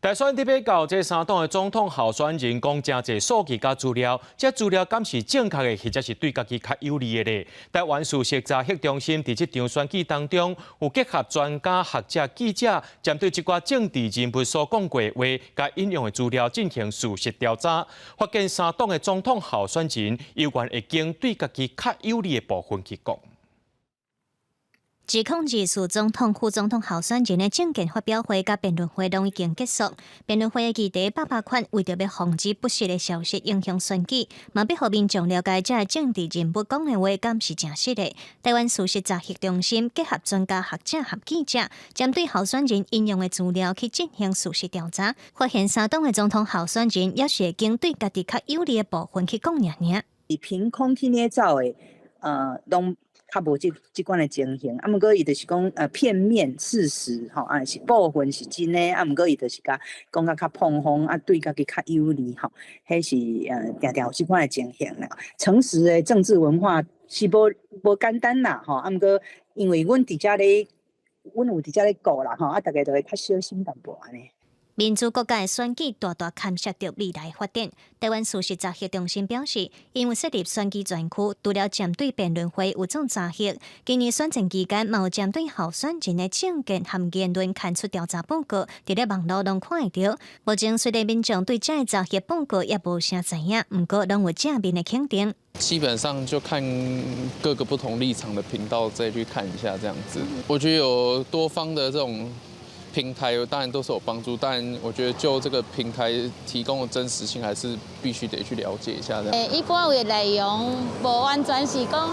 大选特别到这三党的总统候选人讲真侪数据甲资料，这资料敢是正确的，或者是对家己较有利的呢？台湾事实查核中心伫这场选举当中，有结合专家、学者、记者，针对一寡政治人物所讲过话，甲引用的资料进行事实调查，发现三党的总统候选人有关会经对家己较有利的部分去讲。指控二次总统、副总统候选人的政见发表会甲辩论会拢已经结束。辩论会的议题百款，为着要防止不实的消息影响选举，嘛要互民众了解这政治人物讲的话敢是真实的。台湾事实查核中心结合专家学者和记者，针对候选人引用的资料去进行事实调查，发现三党的总统候选人也是会经对家己较有利的部分去讲尔。是凭空去捏造的，拢较无即款的情形。啊，毋过伊就是讲，片面事实吼，是部分是真的，啊，毋过伊就是讲较碰风，啊，对家己较有利吼，迄是定定有即款的情形啦。诚实的政治文化是无简单啦，吼，啊，毋过因为阮有伫遮咧顾啦，吼，啊，大家就会较小心淡薄安尼。民主国家的选举大大牵涉到未来发展。台湾事实查核中心表示，因为设立选举专区，除了针对辩论会有种查核，今年选战期间，嘛有针对候选人的政见和言论刊出调查报告，伫咧网络拢看会到。目前虽然民众对这查核报告也无啥知影，不过拢有正面的肯定。基本上就看各个不同立场的频道再去看一下这样子。我觉得有多方的这种平台当然都是有帮助，但我觉得就这个平台提供的真实性，还是必须得去了解一下。这样，一般有的内容无完全是讲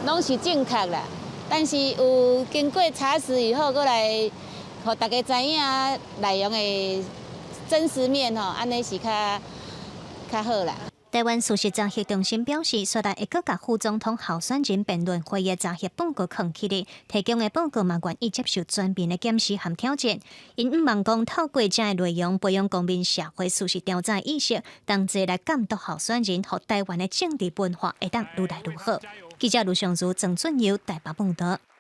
拢是正确啦，但是有经过查实以后，过来互大家知影内容的真实面吼，安尼是较好啦。台湾事实查核中心表示，虽然会阁甲副总统候选人辩论会的查核报告藏起来，提供的报告嘛愿意接受全面的检视和挑战。因毋望讲透过这内容培养公民社会事实调查意识，同齐来监督候选人和台湾的政治文化会当愈来愈好。记者卢尚如、郑俊尧台北报道。